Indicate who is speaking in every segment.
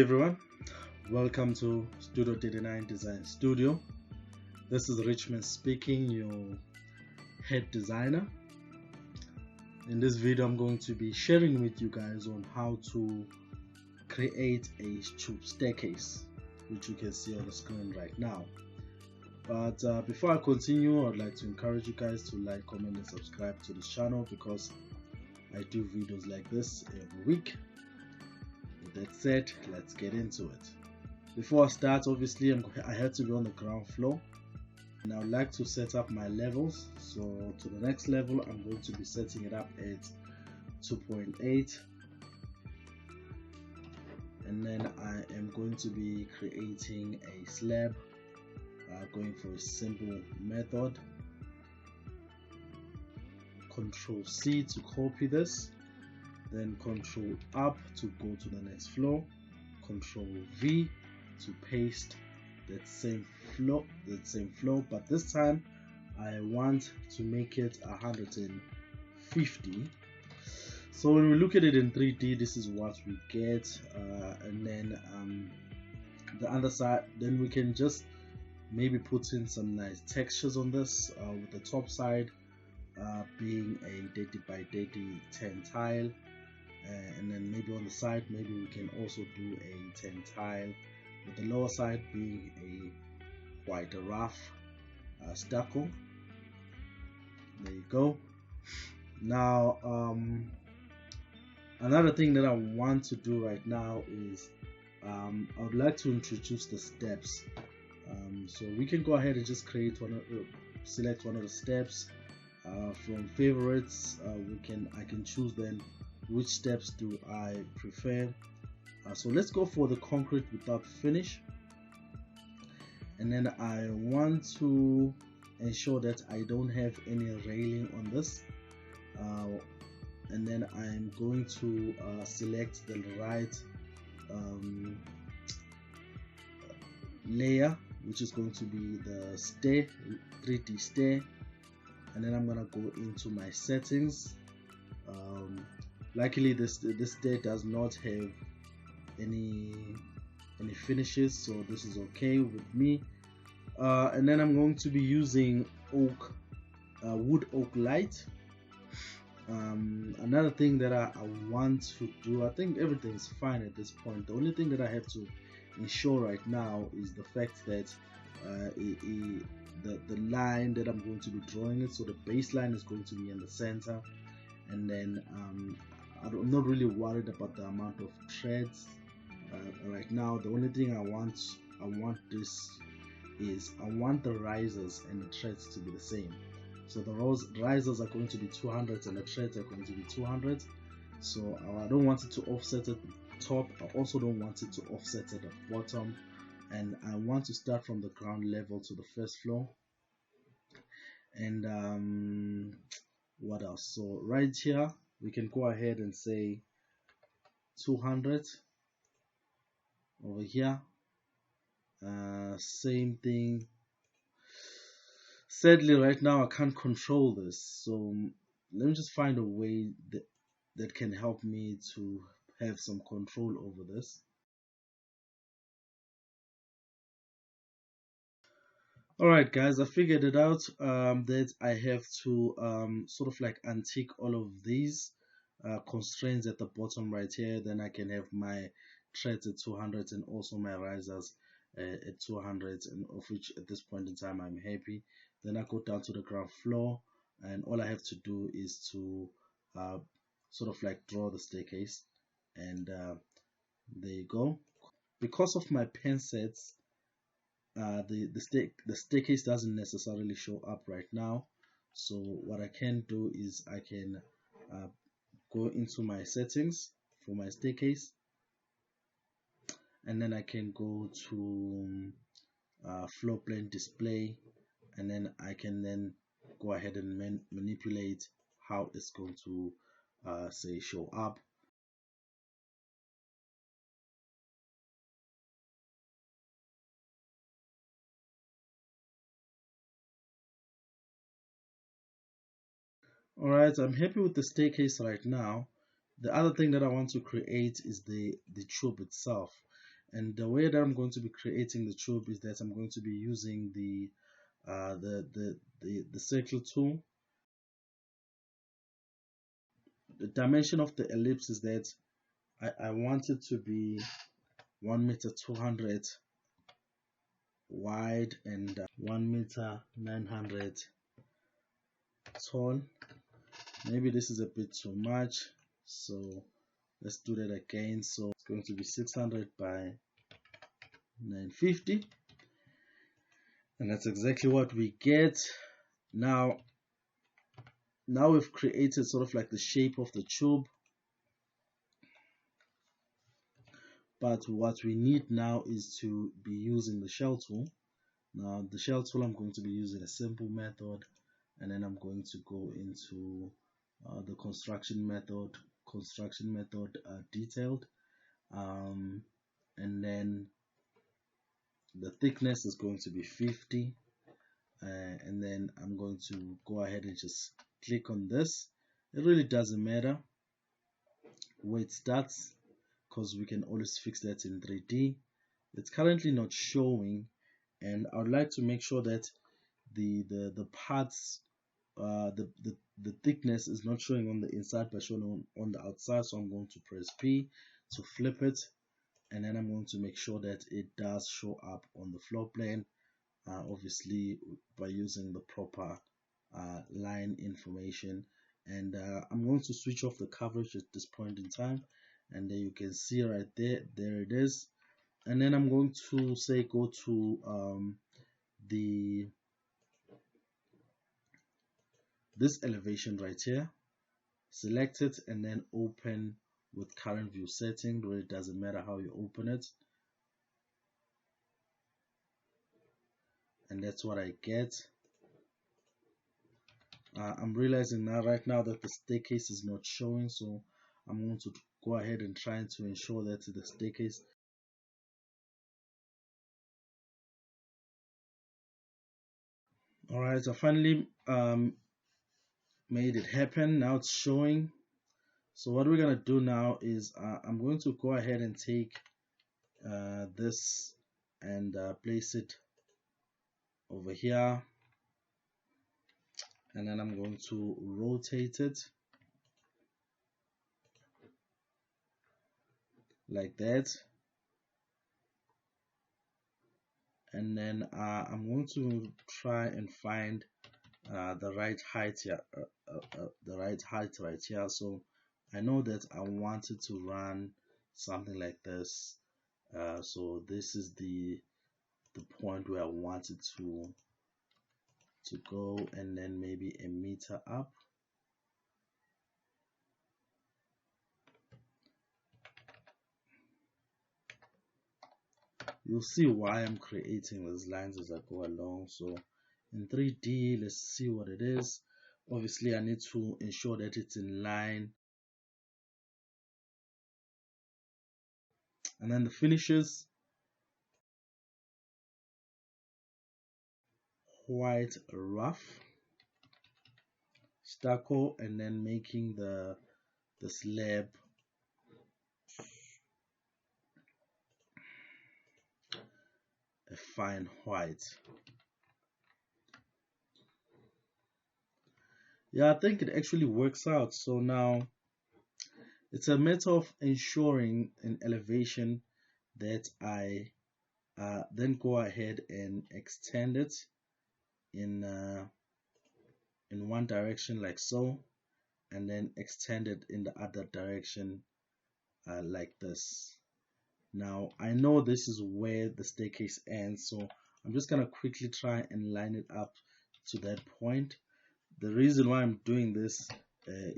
Speaker 1: everyone, welcome to Studio 39 Design Studio. This is Richmond speaking, your head designer. In this video I'm going to be sharing with you guys on how to create a tube staircase, which you can see on the screen right now. But before I continue, I'd like to encourage you guys to like, comment and subscribe to this channel because I do videos like this every week. With that said, let's get into it. Before I start, obviously I had to be on the ground floor, and I would like to set up my levels. So to the next level I'm going to be setting it up at 2.8, and then I am going to be creating a slab, going for a simple method. Control C to copy this, then Control up to go to the next floor, Control V to paste that same floor, but this time I want to make it 150. So when we look at it in 3D, this is what we get, and then the other side, then we can just maybe put in some nice textures on this, with the top side being a 30 by 30 10 tile, and then maybe on the side maybe we can also do a 10 tile, with the lower side being a quite a rough stucco. There you go. Now another thing that I want to do right now is I would like to introduce the steps. So we can go ahead and just create select one of the steps from favorites. I can choose then which steps do I prefer. So let's go for the concrete without finish, and then I want to ensure that I don't have any railing on this, and then I'm going to select the right layer, which is going to be the stair, 3D stair, and then I'm gonna go into my settings. Luckily this stair does not have any finishes, so this is okay with me. And then I'm going to be using wood oak light. Another thing that I want to do, I think everything's fine at this point. The only thing that I have to ensure right now is the fact that the line that I'm going to be drawing it, so the baseline is going to be in the center, and then I'm not really worried about the amount of threads right now. The only thing I want the risers and the threads to be the same. So the risers are going to be 200 and the threads are going to be 200. So I don't want it to offset at the top. I also don't want it to offset at the bottom, and I want to start from the ground level to the first floor. And what else? So right here we can go ahead and say 200 over here. Same thing. Sadly right now I can't control this, so let me just find a way that can help me to have some control over this. Alright guys, I figured it out, that I have to sort of like untick all of these constraints at the bottom right here. Then I can have my threads at 200 and also my risers at 200, and of which at this point in time I'm happy. Then I go down to the ground floor, and all I have to do is to sort of like draw the staircase, and there you go. Because of my pen sets, the staircase doesn't necessarily show up right now. So what I can do is I can go into my settings for my staircase, and then I can go to floor plan display, and then I can then go ahead and manipulate how it's going to say show up. Alright, I'm happy with the staircase right now. The other thing that I want to create is the tube itself, And the way that I'm going to be creating the tube is that I'm going to be using the circle tool. The dimension of the ellipse is that I want it to be 1 meter 200 wide and 1 meter 900 tall. Maybe this is a bit too much, so let's do that again. So it's going to be 600 by 950, and that's exactly what we get. Now we've created sort of like the shape of the tube, but what we need now is to be using the shell tool. Now the shell tool, I'm going to be using a simple method, and then I'm going to go into the construction method detailed, and then the thickness is going to be 50, and then I'm going to go ahead and just click on this. It really doesn't matter where it starts, because we can always fix that in 3D. It's currently not showing, and I would like to make sure that the parts, the thickness is not showing on the inside but showing on the outside. So I'm going to press P to flip it, and then I'm going to make sure that it does show up on the floor plan, obviously by using the proper line information. And I'm going to switch off the coverage at this point in time, and then you can see right there it is. And then I'm going to say go to this elevation right here, select it, and then open with current view setting. Really doesn't matter how you open it, and that's what I get. I'm realizing now right now that the staircase is not showing, so I'm going to go ahead and try to ensure that the staircase. Alright, I finally made it happen. Now it's showing. So what we're gonna do now is I'm going to go ahead and take this and place it over here, and then I'm going to rotate it like that, and then I'm going to try and find the right height here, the right height right here. So I know that I wanted to run something like this, so this is the point where I wanted to go, and then maybe a meter up. You'll see why I'm creating these lines as I go along. So in 3D, let's see what it is. Obviously I need to ensure that it's in line, and then the finishes, quite rough stucco, and then making the slab a fine white. Yeah, I think it actually works out. So now it's a matter of ensuring an elevation that I then go ahead and extend it in one direction like so, and then extend it in the other direction like this. Now I know this is where the staircase ends, so I'm just gonna quickly try and line it up to that point. The reason why I'm doing this,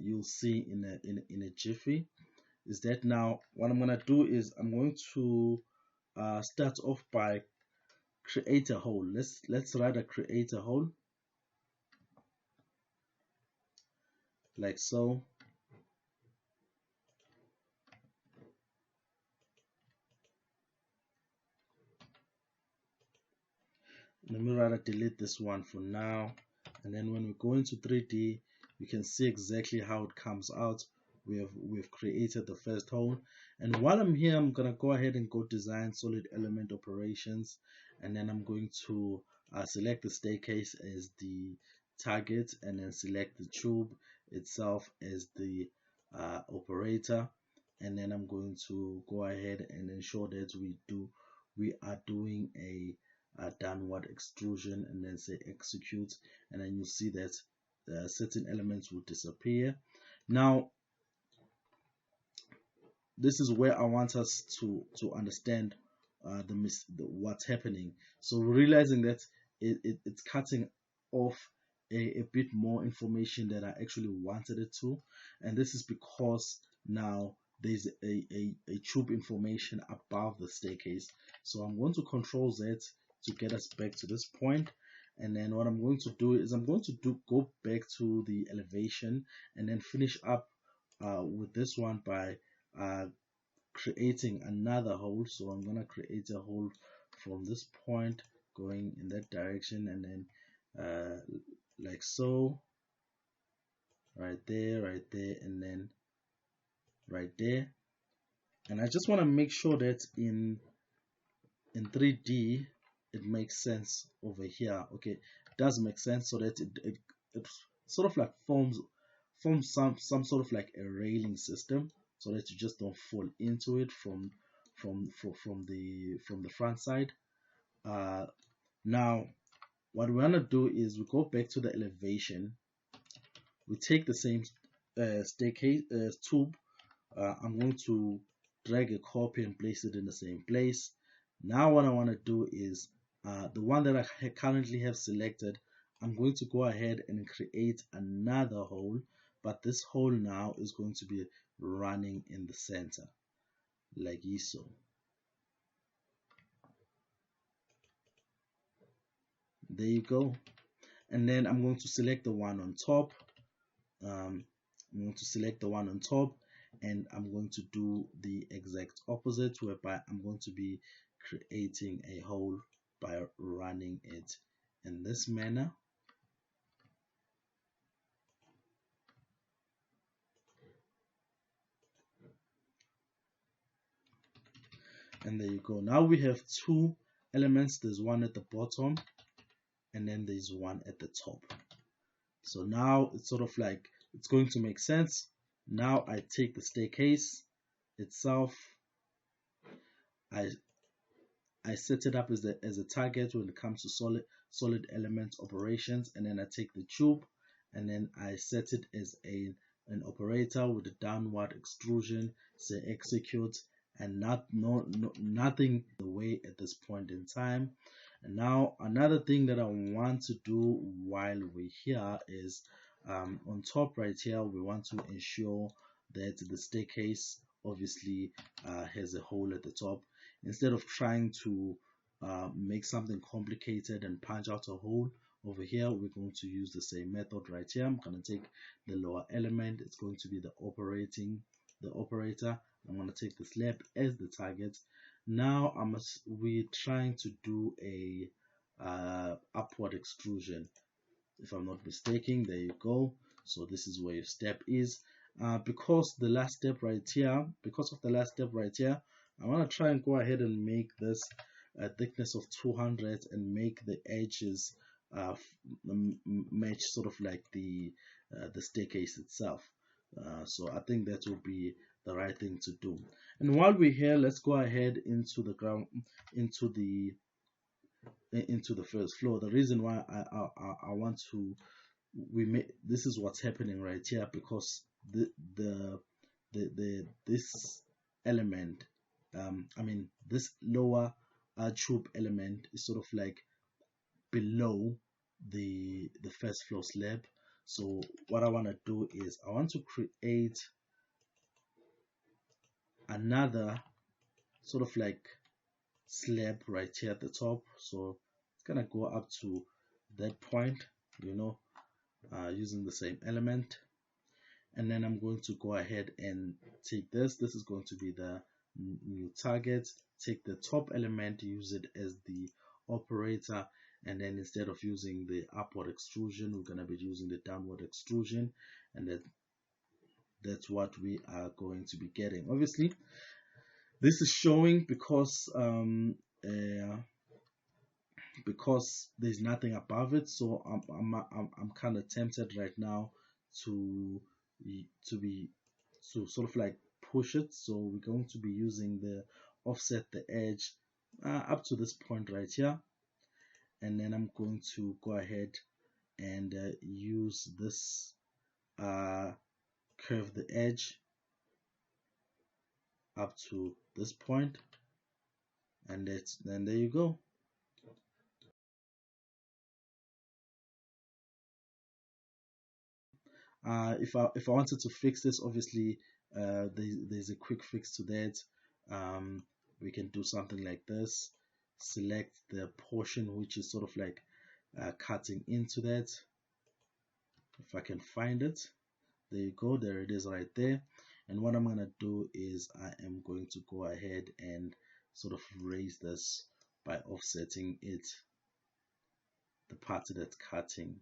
Speaker 1: you'll see in a jiffy, is that now what I'm gonna do is I'm going to start off by create a hole. Let's rather create a hole like so. Let me rather delete this one for now, and then when we go into 3D, you can see exactly how it comes out we've created the first hole. And while I'm here, I'm gonna go ahead and go design solid element operations, and then I'm going to select the staircase as the target, and then select the tube itself as the operator. And then I'm going to go ahead and ensure that we are doing a downward extrusion, and then say execute, and then you see that certain elements will disappear. Now this is where I want us to understand what's happening. So realizing that it's cutting off a bit more information that I actually wanted it to, and this is because now there's a tube information above the staircase. So I'm going to control Z to get us back to this point, and then what I'm going to do is I'm going to go back to the elevation, and then finish up with this one by creating another hole. So I'm gonna create a hole from this point going in that direction, and then like so, right there, and then right there. And I just want to make sure that in 3D it makes sense over here. Okay, it does make sense, so that it sort of like forms some sort of like a railing system, so that you just don't fall into it from the front side. Now what we want to do is we go back to the elevation, we take the same staircase tube. I'm going to drag a copy and place it in the same place. Now what I want to do is the one that I currently have selected, I'm going to go ahead and create another hole, but this hole now is going to be running in the center like so. There you go. And then I'm going to select the one on top. I'm going to select the one on top, and I'm going to do the exact opposite, whereby I'm going to be creating a hole by running it in this manner. And there you go. Now we have two elements. There's one at the bottom, and then there's one at the top. So now it's sort of like it's going to make sense. Now I take the staircase itself, I set it up as a target when it comes to solid element operations, and then I take the tube and then I set it as an operator with a downward extrusion, say execute, and nothing the way at this point in time. And now another thing that I want to do while we're here is on top right here, we want to ensure that the staircase obviously has a hole at the top. Instead of trying to make something complicated and punch out a hole over here, we're going to use the same method right here. I'm going to take the lower element, it's going to be the operator. I'm going to take the slab as the target. Now we're trying to do a upward extrusion, if I'm not mistaken. There you go. So this is where your step is. Because of the last step right here, I want to try and go ahead and make this a thickness of 200 and make the edges match sort of like the staircase itself. So I think that will be the right thing to do. And while we're here, let's go ahead into the ground, into the first floor. The reason why I want to this is what's happening right here, because this element, I mean this lower tube element is sort of like below the first floor slab. So what I want to do is I want to create another sort of like slab right here at the top. So it's gonna go up to that point, using the same element. And then I'm going to go ahead and take this is going to be the new target. Take the top element, use it as the operator, and then instead of using the upward extrusion, we're going to be using the downward extrusion. And then that's what we are going to be getting. Obviously, this is showing because there's nothing above it, so I'm kind of tempted right now to to be to sort of like push it. So we're going to be using the offset the edge up to this point right here, and then I'm going to go ahead and use this curve the edge up to this point, and then there you go. If I wanted to fix this, obviously there's a quick fix to that. We can do something like this. Select the portion which is sort of like cutting into that. If I can find it, there you go. There it is right there. And what I'm gonna do is I am going to go ahead and sort of raise this by offsetting it, the part that's cutting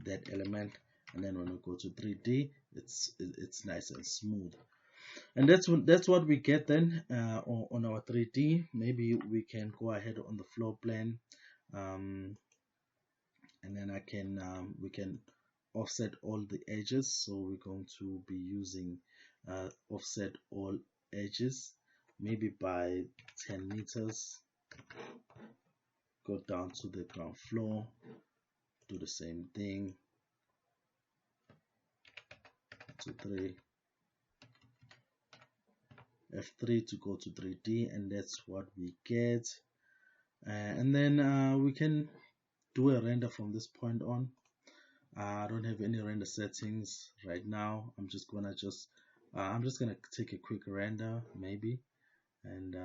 Speaker 1: that element, and then when we go to 3D, it's nice and smooth. And that's what we get then on our 3D. Maybe we can go ahead on the floor plan, and then we can offset all the edges. So we're going to be using offset all edges, maybe by 10 meters. Go down to the ground floor, do the same thing. 2, 3, F3 to go to 3D, and that's what we get. And then we can do a render from this point on. I don't have any render settings right now. I'm just gonna take a quick render maybe, and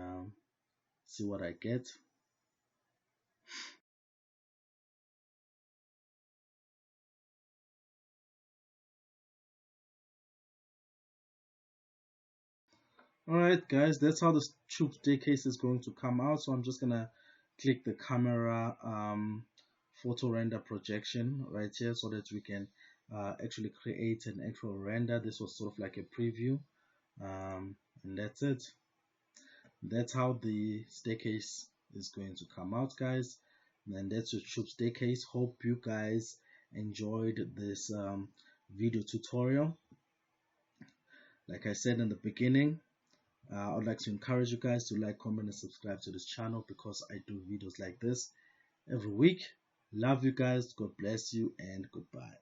Speaker 1: see what I get. Alright guys, that's how the tube staircase is going to come out. So I'm just gonna click the camera photo render projection right here so that we can actually create an actual render. This was sort of like a preview, and that's it. That's how the staircase is going to come out, guys. And that's your tube staircase. Hope you guys enjoyed this video tutorial. Like I said in the beginning, I would like to encourage you guys to like, comment, and subscribe to this channel because I do videos like this every week. Love you guys. God bless you, and goodbye.